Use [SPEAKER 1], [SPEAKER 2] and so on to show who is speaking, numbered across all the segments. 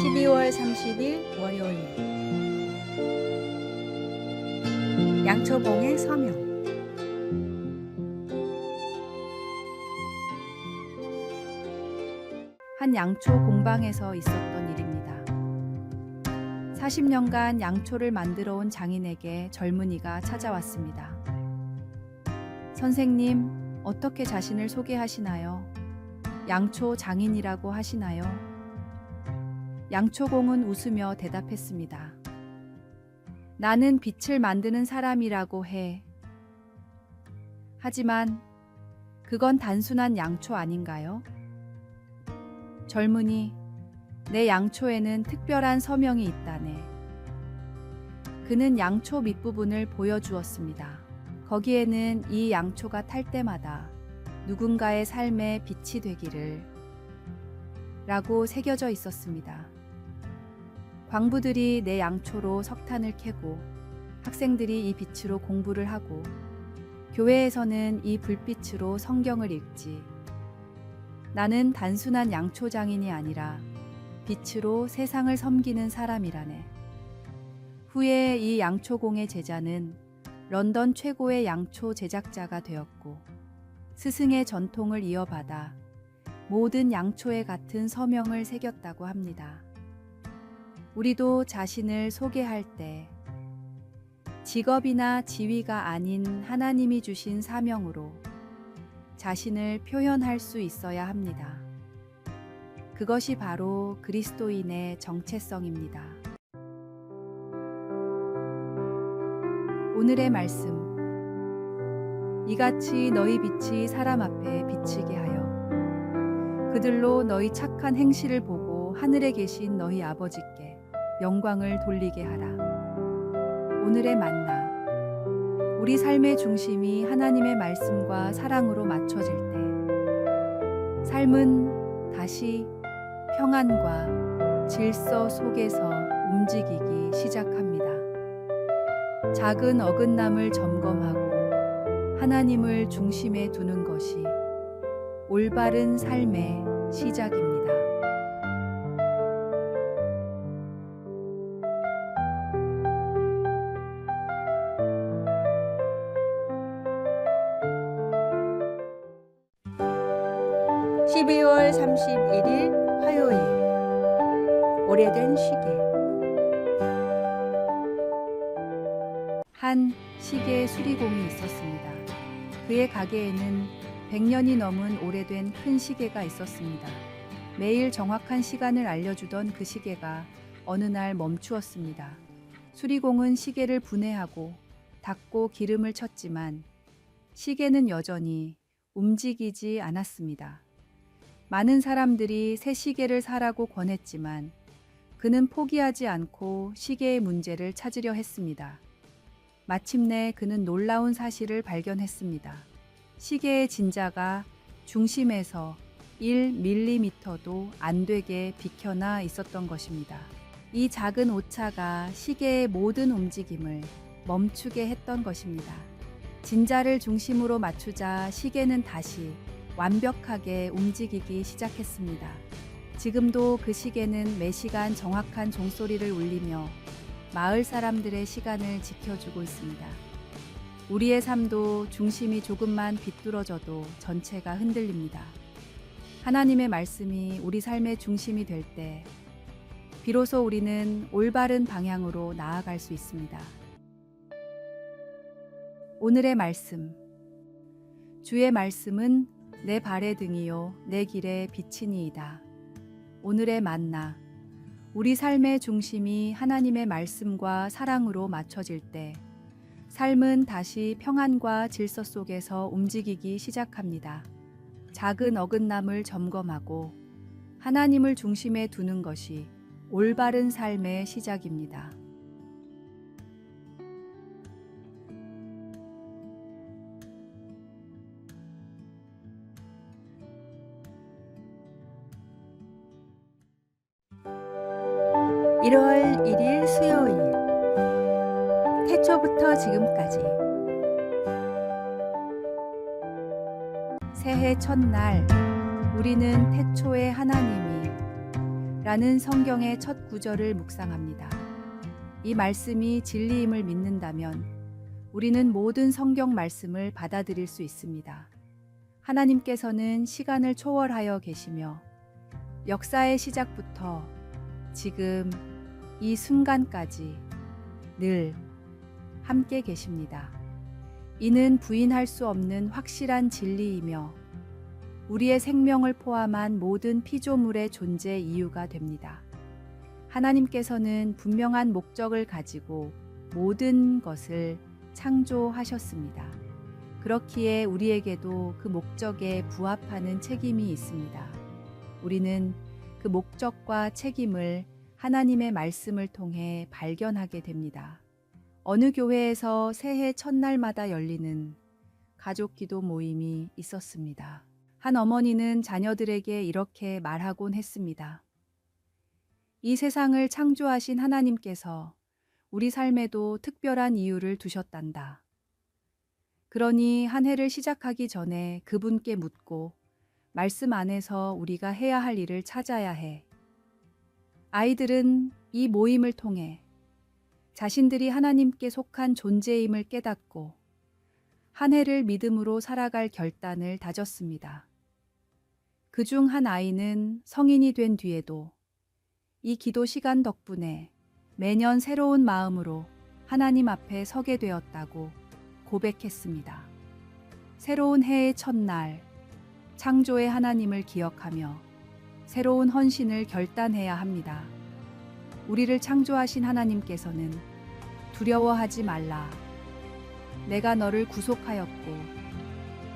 [SPEAKER 1] 12월 30일 월요일 양초봉의 서명. 한 양초 공방에서 있었던 일입니다. 40년간 양초를 만들어 온 장인에게 젊은이가 찾아왔습니다. 선생님, 어떻게 자신을 소개하시나요? 양초 장인이라고 하시나요? 양초공은 웃으며 대답했습니다. 나는 빛을 만드는 사람이라고 해. 하지만 그건 단순한 양초 아닌가요? 젊은이, 내 양초에는 특별한 서명이 있다네. 그는 양초 밑부분을 보여주었습니다. 거기에는 이 양초가 탈 때마다 누군가의 삶에 빛이 되기를 라고 새겨져 있었습니다. 광부들이 내 양초로 석탄을 캐고 학생들이 이 빛으로 공부를 하고 교회에서는 이 불빛으로 성경을 읽지. 나는 단순한 양초 장인이 아니라 빛으로 세상을 섬기는 사람이라네. 후에 이 양초공의 제자는 런던 최고의 양초 제작자가 되었고 스승의 전통을 이어받아 모든 양초에 같은 서명을 새겼다고 합니다. 우리도 자신을 소개할 때 직업이나 지위가 아닌 하나님이 주신 사명으로 자신을 표현할 수 있어야 합니다. 그것이 바로 그리스도인의 정체성입니다. 오늘의 말씀. 이같이 너희 빛이 사람 앞에 비치게 하여 그들로 너희 착한 행실을 보고 하늘에 계신 너희 아버지께 영광을 돌리게 하라. 오늘의 만나. 우리 삶의 중심이 하나님의 말씀과 사랑으로 맞춰질 때 삶은 다시 평안과 질서 속에서 움직이기 시작합니다. 작은 어긋남을 점검하고 하나님을 중심에 두는 것이 올바른 삶의 시작입니다. (12월 31일) 화요일. 오래된 시계. 한 시계 수리공이 있었습니다. 그의 가게에는 100년이 넘은 오래된 큰 시계가 있었습니다. 매일 정확한 시간을 알려주던 그 시계가 어느 날 멈추었습니다. 수리공은 시계를 분해하고 닦고 기름을 쳤지만 시계는 여전히 움직이지 않았습니다. 많은 사람들이 새 시계를 사라고 권했지만 그는 포기하지 않고 시계의 문제를 찾으려 했습니다. 마침내 그는 놀라운 사실을 발견했습니다. 시계의 진자가 중심에서 1mm도 안 되게 비켜나 있었던 것입니다. 이 작은 오차가 시계의 모든 움직임을 멈추게 했던 것입니다. 진자를 중심으로 맞추자 시계는 다시 완벽하게 움직이기 시작했습니다. 지금도 그 시계는 매시간 정확한 종소리를 울리며 마을 사람들의 시간을 지켜주고 있습니다. 우리의 삶도 중심이 조금만 비뚤어져도 전체가 흔들립니다. 하나님의 말씀이 우리 삶의 중심이 될 때 비로소 우리는 올바른 방향으로 나아갈 수 있습니다. 오늘의 말씀. 주의 말씀은 내 발의 등이요 내 길의 빛이니이다. 오늘의 만나. 우리 삶의 중심이 하나님의 말씀과 사랑으로 맞춰질 때 삶은 다시 평안과 질서 속에서 움직이기 시작합니다. 작은 어긋남을 점검하고 하나님을 중심에 두는 것이 올바른 삶의 시작입니다. 1월 1일 수요일 태초부터 지금까지 새해 첫날 우리는 태초에 하나님이 라는 성경의 첫 구절을 묵상합니다. 이 말씀이 진리임을 믿는다면 우리는 모든 성경 말씀을 받아들일 수 있습니다. 하나님께서는 시간을 초월하여 계시며 역사의 시작부터 지금 이 순간까지 늘 함께 계십니다. 이는 부인할 수 없는 확실한 진리이며 우리의 생명을 포함한 모든 피조물의 존재 이유가 됩니다. 하나님께서는 분명한 목적을 가지고 모든 것을 창조하셨습니다. 그렇기에 우리에게도 그 목적에 부합하는 책임이 있습니다. 우리는 그 목적과 책임을 하나님의 말씀을 통해 발견하게 됩니다. 어느 교회에서 새해 첫날마다 열리는 가족 기도 모임이 있었습니다. 한 어머니는 자녀들에게 이렇게 말하곤 했습니다. 이 세상을 창조하신 하나님께서 우리 삶에도 특별한 이유를 두셨단다. 그러니 한 해를 시작하기 전에 그분께 묻고 말씀 안에서 우리가 해야 할 일을 찾아야 해. 아이들은 이 모임을 통해 자신들이 하나님께 속한 존재임을 깨닫고 한 해를 믿음으로 살아갈 결단을 다졌습니다. 그중 한 아이는 성인이 된 뒤에도 이 기도 시간 덕분에 매년 새로운 마음으로 하나님 앞에 서게 되었다고 고백했습니다. 새로운 해의 첫날, 창조의 하나님을 기억하며 새로운 헌신을 결단해야 합니다. 우리를 창조하신 하나님께서는 두려워하지 말라. 내가 너를 구속하였고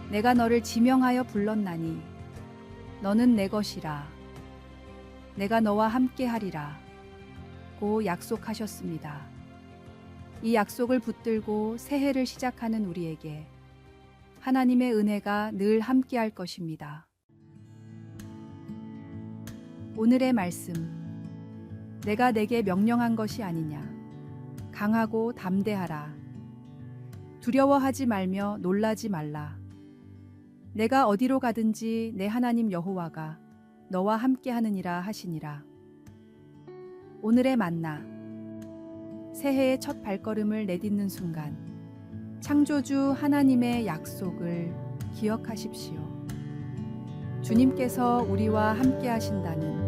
[SPEAKER 1] 내가 너를 지명하여 불렀나니 너는 내 것이라. 내가 너와 함께 하리라 고 약속하셨습니다. 이 약속을 붙들고 새해를 시작하는 우리에게 하나님의 은혜가 늘 함께할 것입니다. 오늘의 말씀, 내가 내게 명령한 것이 아니냐. 강하고 담대하라. 두려워하지 말며 놀라지 말라. 내가 어디로 가든지 내 하나님 여호와가 너와 함께하느니라 하시니라. 오늘의 만나, 새해의 첫 발걸음을 내딛는 순간 창조주 하나님의 약속을 기억하십시오. 주님께서 우리와 함께 하신다는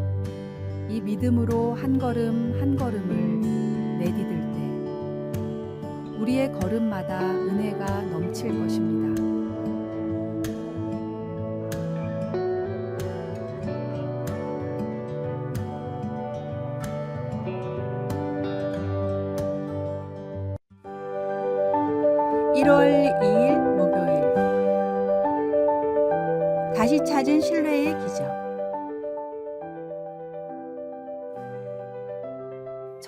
[SPEAKER 1] 이 믿음으로 한 걸음 한 걸음을 내디딜 때 우리의 걸음마다 은혜가 넘칠 것입니다. (1월 2일) 목요일 다시 찾은 신뢰의 기적.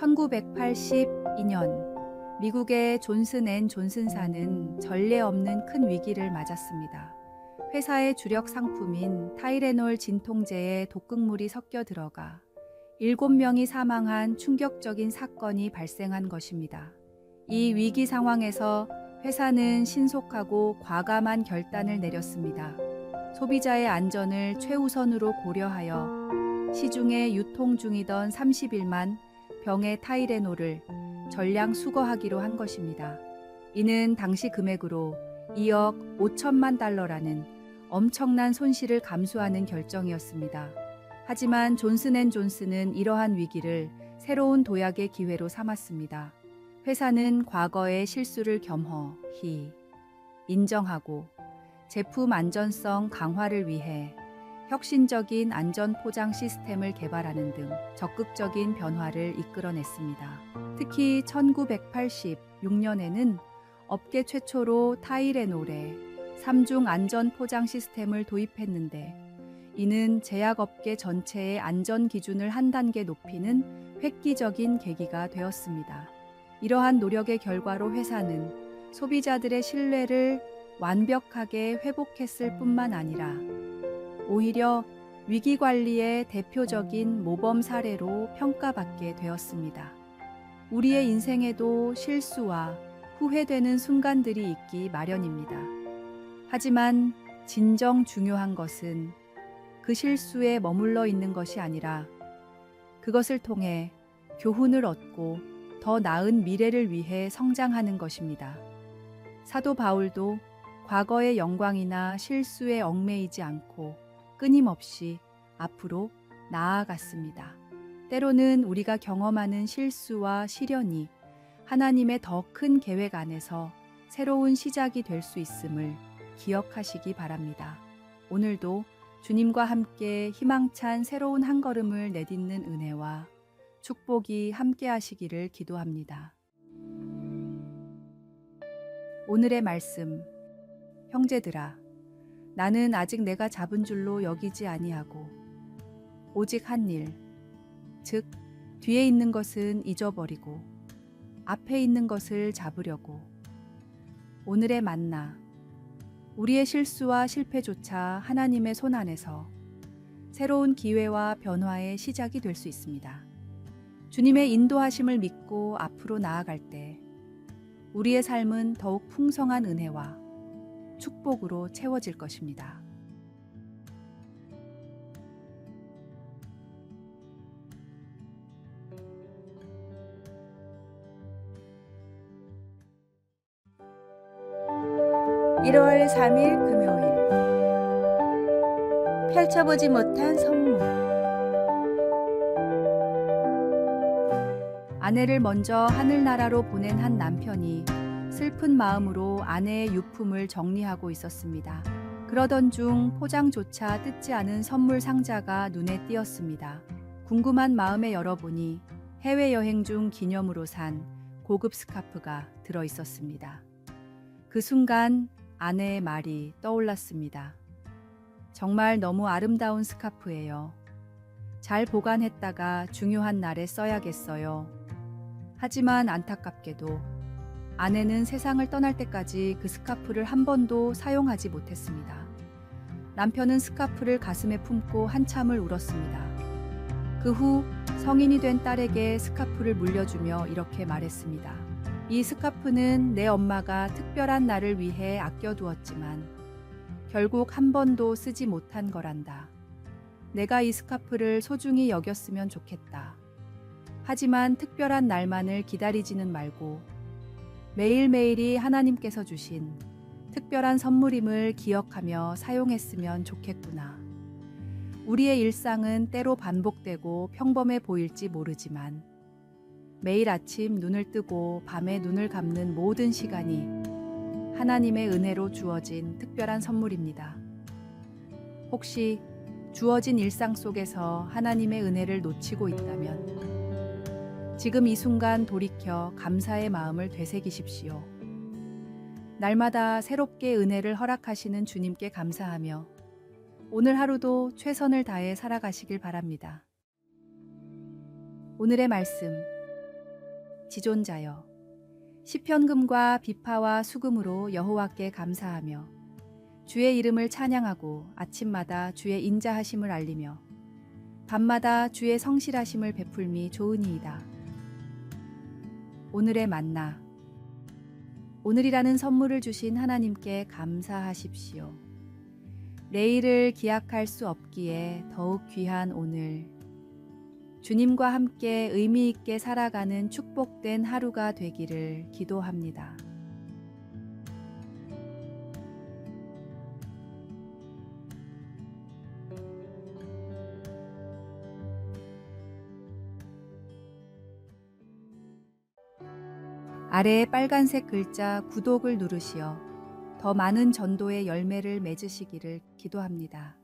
[SPEAKER 1] 1982년 미국의 존슨 앤 존슨사는 전례 없는 큰 위기를 맞았습니다. 회사의 주력 상품인 타이레놀 진통제에 독극물이 섞여 들어가 7명이 사망한 충격적인 사건이 발생한 것입니다. 이 위기 상황에서 회사는 신속하고 과감한 결단을 내렸습니다. 소비자의 안전을 최우선으로 고려하여 시중에 유통 중이던 31만 병의 타이레놀을 전량 수거하기로 한 것입니다. 이는 당시 금액으로 2억 5천만 달러라는 엄청난 손실을 감수하는 결정이었습니다. 하지만 존슨앤존슨은 이러한 위기를 새로운 도약의 기회로 삼았습니다. 회사는 과거의 실수를 겸허히 인정하고 제품 안전성 강화를 위해 혁신적인 안전 포장 시스템을 개발하는 등 적극적인 변화를 이끌어냈습니다. 특히 1986년에는 업계 최초로 타이레놀에 3중 안전 포장 시스템을 도입했는데 이는 제약업계 전체의 안전 기준을 한 단계 높이는 획기적인 계기가 되었습니다. 이러한 노력의 결과로 회사는 소비자들의 신뢰를 완벽하게 회복했을 뿐만 아니라 오히려 위기 관리의 대표적인 모범 사례로 평가받게 되었습니다. 우리의 인생에도 실수와 후회되는 순간들이 있기 마련입니다. 하지만 진정 중요한 것은 그 실수에 머물러 있는 것이 아니라 그것을 통해 교훈을 얻고 더 나은 미래를 위해 성장하는 것입니다. 사도 바울도 과거의 영광이나 실수에 얽매이지 않고 끊임없이 앞으로 나아갔습니다. 때로는 우리가 경험하는 실수와 시련이 하나님의 더 큰 계획 안에서 새로운 시작이 될 수 있음을 기억하시기 바랍니다. 오늘도 주님과 함께 희망찬 새로운 한 걸음을 내딛는 은혜와 축복이 함께 하시기를 기도합니다. 오늘의 말씀. 형제들아, 나는 아직 내가 잡은 줄로 여기지 아니하고 오직 한 일, 즉 뒤에 있는 것은 잊어버리고 앞에 있는 것을 잡으려고. 오늘의 만나. 우리의 실수와 실패조차 하나님의 손 안에서 새로운 기회와 변화의 시작이 될 수 있습니다. 주님의 인도하심을 믿고 앞으로 나아갈 때 우리의 삶은 더욱 풍성한 은혜와 축복으로 채워질 것입니다. (1월 3일) 금요일. 펼쳐보지 못한 선물. 아내를 먼저 하늘나라로 보낸 한 남편이 슬픈 마음으로 아내의 유품을 정리하고 있었습니다. 그러던 중 포장조차 뜯지 않은 선물 상자가 눈에 띄었습니다. 궁금한 마음에 열어보니 해외여행 중 기념으로 산 고급 스카프가 들어 있었습니다. 그 순간 아내의 말이 떠올랐습니다. 정말 너무 아름다운 스카프예요. 잘 보관했다가 중요한 날에 써야겠어요. 하지만 안타깝게도 아내는 세상을 떠날 때까지 그 스카프를 한 번도 사용하지 못했습니다. 남편은 스카프를 가슴에 품고 한참을 울었습니다. 그 후 성인이 된 딸에게 스카프를 물려주며 이렇게 말했습니다. 이 스카프는 내 엄마가 특별한 날을 위해 아껴두었지만 결국 한 번도 쓰지 못한 거란다. 내가 이 스카프를 소중히 여겼으면 좋겠다. 하지만 특별한 날만을 기다리지는 말고 매일매일이 하나님께서 주신 특별한 선물임을 기억하며 사용했으면 좋겠구나. 우리의 일상은 때로 반복되고 평범해 보일지 모르지만 매일 아침 눈을 뜨고 밤에 눈을 감는 모든 시간이 하나님의 은혜로 주어진 특별한 선물입니다. 혹시 주어진 일상 속에서 하나님의 은혜를 놓치고 있다면 지금 이 순간 돌이켜 감사의 마음을 되새기십시오. 날마다 새롭게 은혜를 허락하시는 주님께 감사하며 오늘 하루도 최선을 다해 살아가시길 바랍니다. 오늘의 말씀. 지존자여, 시편금과 비파와 수금으로 여호와께 감사하며 주의 이름을 찬양하고 아침마다 주의 인자하심을 알리며 밤마다 주의 성실하심을 베풀미 좋으니이다. 오늘의 만나. 오늘이라는 선물을 주신 하나님께 감사하십시오. 내일을 기약할 수 없기에 더욱 귀한 오늘, 주님과 함께 의미 있게 살아가는 축복된 하루가 되기를 기도합니다. 아래에 빨간색 글자 구독을 누르시어 더 많은 전도의 열매를 맺으시기를 기도합니다.